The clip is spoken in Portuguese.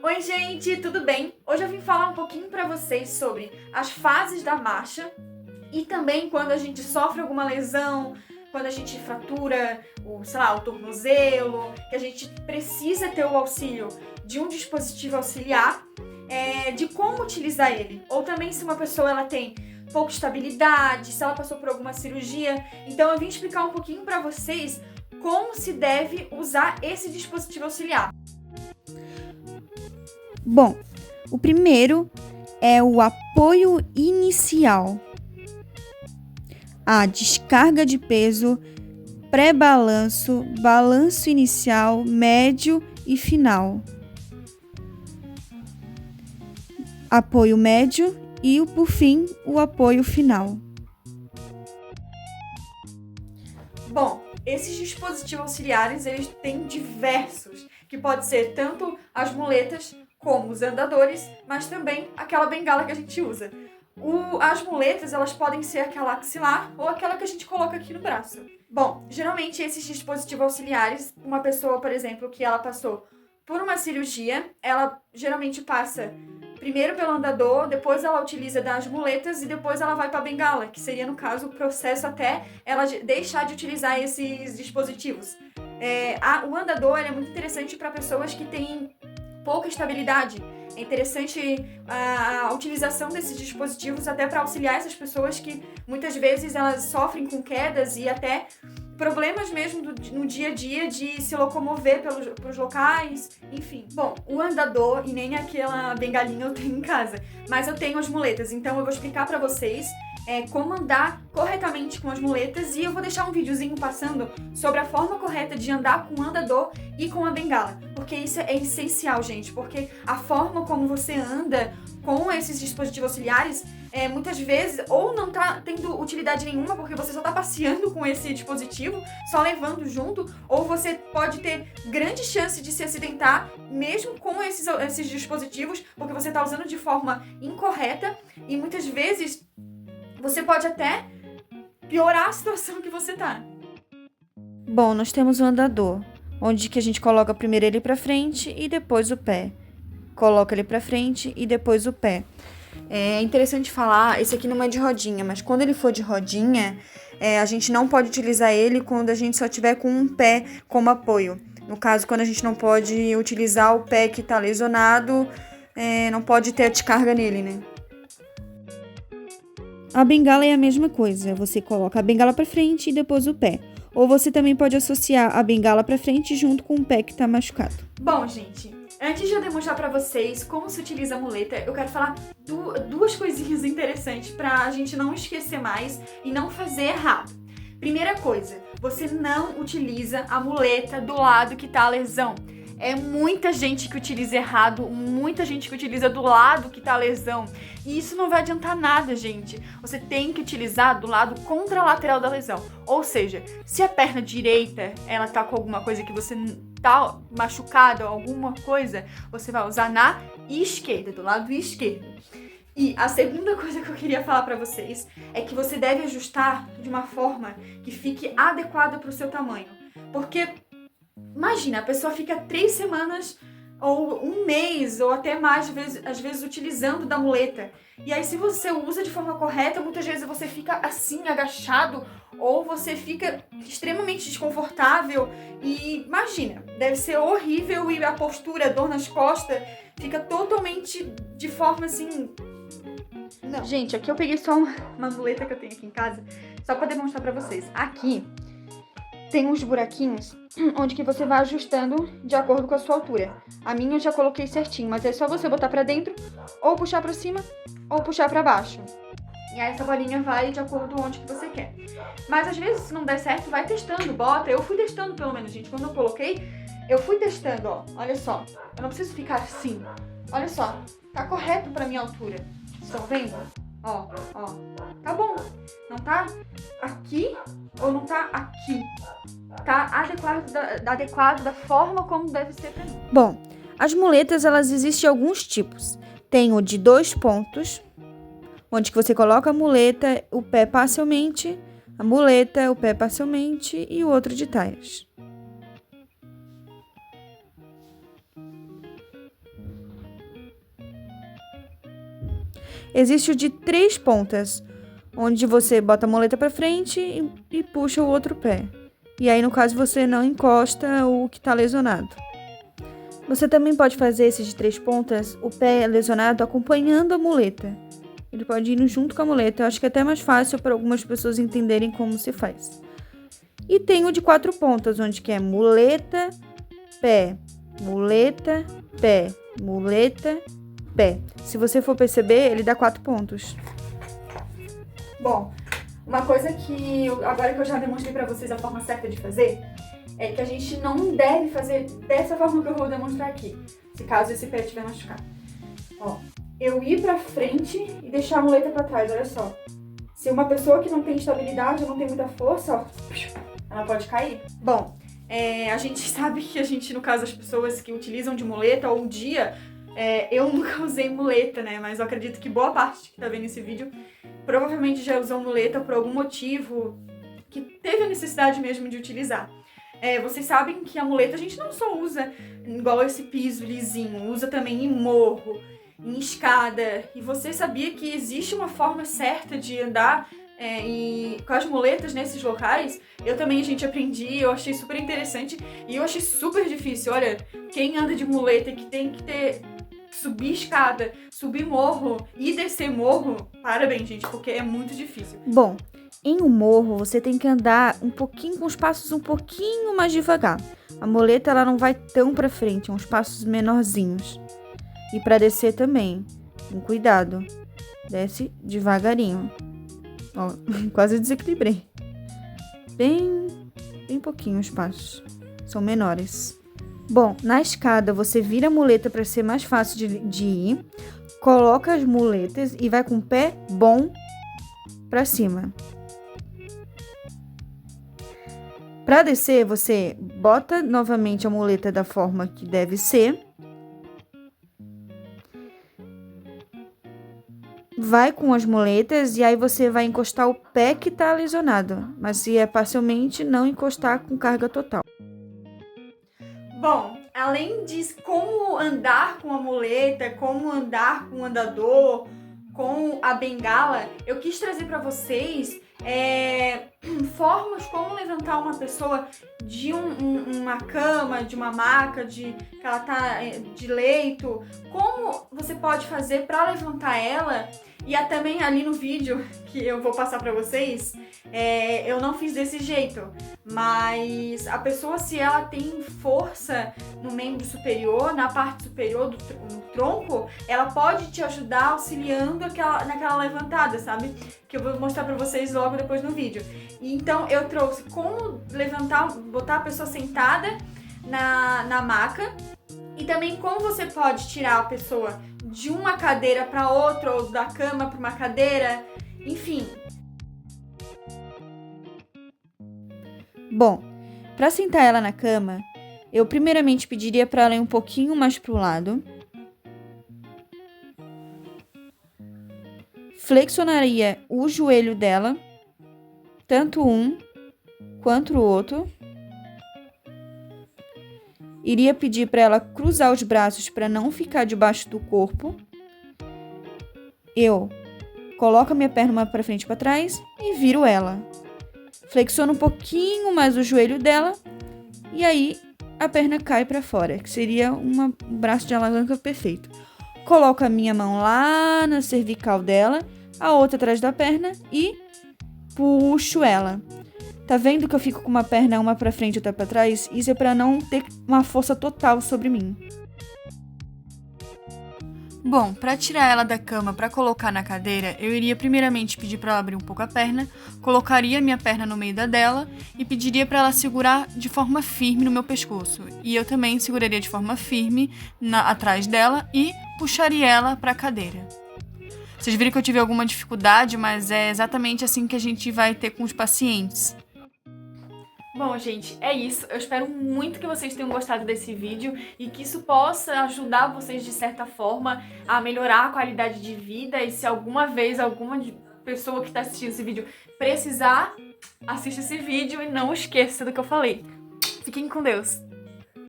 Oi gente, tudo bem? Hoje eu vim falar um pouquinho para vocês sobre as fases da marcha e também quando a gente sofre alguma lesão, quando a gente fratura o tornozelo, que a gente precisa ter o auxílio de um dispositivo auxiliar, de como utilizar ele. Ou também se uma pessoa ela tem pouca estabilidade, se ela passou por alguma cirurgia. Então eu vim explicar um pouquinho para vocês como se deve usar esse dispositivo auxiliar. Bom, o primeiro é o apoio inicial, a descarga de peso, pré-balanço, balanço inicial, médio e final. Apoio médio e, por fim, o apoio final. Bom, esses dispositivos auxiliares, eles têm diversos, que pode ser tanto as muletas como os andadores, mas também aquela bengala que a gente usa. As muletas, elas podem ser aquela axilar ou aquela que a gente coloca aqui no braço. Bom, geralmente esses dispositivos auxiliares, uma pessoa, por exemplo, que ela passou por uma cirurgia, ela geralmente passa primeiro pelo andador, depois ela utiliza das muletas e depois ela vai para a bengala, que seria, no caso, o processo até ela deixar de utilizar esses dispositivos. O andador é muito interessante para pessoas que têm pouca estabilidade. É interessante a utilização desses dispositivos até para auxiliar essas pessoas que muitas vezes elas sofrem com quedas e até problemas mesmo no dia a dia de se locomover pelos locais, enfim. Bom, o andador e nem aquela bengalinha eu tenho em casa, mas eu tenho as muletas, então eu vou explicar para vocês como andar corretamente com as muletas e eu vou deixar um videozinho passando sobre a forma correta de andar com o andador e com a bengala, porque isso é essencial, gente, porque a forma como você anda com esses dispositivos auxiliares muitas vezes ou não tá tendo utilidade nenhuma porque você só tá passeando com esse dispositivo, só levando junto, ou você pode ter grande chance de se acidentar mesmo com esses dispositivos, porque você tá usando de forma incorreta e muitas vezes você pode até piorar a situação que você tá. Bom, nós temos o andador, onde que a gente coloca primeiro ele para frente e depois o pé. Coloca ele para frente e depois o pé. É interessante falar, esse aqui não é de rodinha, mas quando ele for de rodinha, a gente não pode utilizar ele quando a gente só tiver com um pé como apoio. No caso, quando a gente não pode utilizar o pé que está lesionado, não pode ter a descarga nele, né? A bengala é a mesma coisa, você coloca a bengala para frente e depois o pé. Ou você também pode associar a bengala para frente junto com o pé que está machucado. Bom, gente, antes de eu demonstrar pra vocês como se utiliza a muleta, eu quero falar duas coisinhas interessantes pra gente não esquecer mais e não fazer errado. Primeira coisa, você não utiliza a muleta do lado que tá a lesão. É muita gente que utiliza errado, muita gente que utiliza do lado que tá a lesão. E isso não vai adiantar nada, gente. Você tem que utilizar do lado contralateral da lesão. Ou seja, se a perna direita ela tá com alguma coisa que você tá machucado, alguma coisa, você vai usar na esquerda, do lado esquerdo. E a segunda coisa que eu queria falar pra vocês é que você deve ajustar de uma forma que fique adequada pro seu tamanho. Porque imagina, a pessoa fica 3 semanas ou um mês ou até mais, às vezes utilizando da muleta. E aí se você usa de forma correta, muitas vezes você fica assim, agachado, ou você fica extremamente desconfortável. E imagina, deve ser horrível e a postura, a dor nas costas, fica totalmente de forma assim... Não. Gente, aqui eu peguei só uma muleta que eu tenho aqui em casa, só pra demonstrar pra vocês. Aqui tem uns buraquinhos onde que você vai ajustando de acordo com a sua altura. A minha eu já coloquei certinho, mas é só você botar pra dentro, ou puxar pra cima, ou puxar pra baixo. E aí essa bolinha vai de acordo com onde que você quer. Mas às vezes, se não der certo, vai testando, bota. Eu fui testando pelo menos, gente. Quando eu coloquei, eu fui testando, ó. Olha só. Eu não preciso ficar assim. Olha só. Tá correto pra minha altura. Estão vendo? Ó. Tá bom. Não tá aqui ou não tá aqui. Tá adequado da forma como deve ser pra mim. Bom, as muletas, elas existem alguns tipos. Tem o de 2 pontos, onde que você coloca a muleta, o pé parcialmente, a muleta, o pé parcialmente e o outro de taias. Existe o de 3 pontas, onde você bota a muleta para frente e puxa o outro pé. E aí, no caso, você não encosta o que está lesionado. Você também pode fazer esse de 3 pontas, o pé lesionado, acompanhando a muleta. Ele pode ir junto com a muleta. Eu acho que é até mais fácil para algumas pessoas entenderem como se faz. E tem o de 4 pontas, onde que é muleta, pé, muleta, pé, muleta, pé. Se você for perceber, ele dá 4 pontos. Bom, uma coisa que agora que eu já demonstrei pra vocês a forma certa de fazer, é que a gente não deve fazer dessa forma que eu vou demonstrar aqui, se caso esse pé estiver machucado. Ó, eu ir pra frente e deixar a muleta pra trás, olha só. Se uma pessoa que não tem estabilidade, não tem muita força, ó, ela pode cair. Bom, a gente sabe que a gente, no caso, as pessoas que utilizam de muleta ou um dia, eu nunca usei muleta, né? Mas eu acredito que boa parte que tá vendo esse vídeo provavelmente já usou muleta por algum motivo que teve a necessidade mesmo de utilizar. Vocês sabem que a muleta a gente não só usa igual esse piso lisinho, usa também em morro, em escada. E você sabia que existe uma forma certa de andar com as muletas nesses locais? Eu também, gente, aprendi, eu achei super interessante e eu achei super difícil. Olha, quem anda de muleta e que tem que subir escada, subir morro e descer morro, parabéns, gente, porque é muito difícil. Bom, em um morro você tem que andar um pouquinho, com os passos um pouquinho mais devagar. A muleta ela não vai tão pra frente, uns passos menorzinhos. E pra descer também, com cuidado. Desce devagarinho. Ó, quase desequilibrei. Bem pouquinho os passos. São menores. Bom, na escada você vira a muleta para ser mais fácil de ir. Coloca as muletas e vai com o pé bom para cima. Para descer, você bota novamente a muleta da forma que deve ser. Vai com as muletas e aí você vai encostar o pé que está lesionado. Mas se é parcialmente, não encostar com carga total. Bom, além de como andar com a muleta, como andar com o andador, com a bengala, eu quis trazer para vocês formas como levantar uma pessoa de uma cama, de uma maca, que ela tá de leito, como você pode fazer para levantar ela. E também ali no vídeo que eu vou passar para vocês, eu não fiz desse jeito, mas a pessoa, se ela tem força no membro superior, na parte superior do tronco, ela pode te ajudar auxiliando naquela levantada, sabe? Que eu vou mostrar pra vocês logo depois no vídeo. Então eu trouxe como levantar, botar a pessoa sentada na maca, e também como você pode tirar a pessoa de uma cadeira para outra, ou da cama para uma cadeira, enfim. Bom, para sentar ela na cama, eu primeiramente pediria para ela ir um pouquinho mais pro lado. Flexionaria o joelho dela, tanto um quanto o outro. Iria pedir para ela cruzar os braços para não ficar debaixo do corpo. Eu coloco a minha perna uma para frente e para trás e viro ela. Flexiono um pouquinho mais o joelho dela e aí a perna cai para fora, que seria um braço de alavanca perfeito. Coloco a minha mão lá na cervical dela, a outra atrás da perna e puxo ela. Tá vendo que eu fico com uma perna uma pra frente e outra pra trás? Isso é pra não ter uma força total sobre mim. Bom, pra tirar ela da cama pra colocar na cadeira, eu iria primeiramente pedir pra ela abrir um pouco a perna, colocaria minha perna no meio da dela e pediria pra ela segurar de forma firme no meu pescoço. E eu também seguraria de forma firme atrás dela e puxaria ela pra cadeira. Vocês viram que eu tive alguma dificuldade, mas é exatamente assim que a gente vai ter com os pacientes. Bom, gente, é isso. Eu espero muito que vocês tenham gostado desse vídeo e que isso possa ajudar vocês, de certa forma, a melhorar a qualidade de vida. E se alguma vez alguma pessoa que está assistindo esse vídeo precisar, assista esse vídeo e não esqueça do que eu falei. Fiquem com Deus!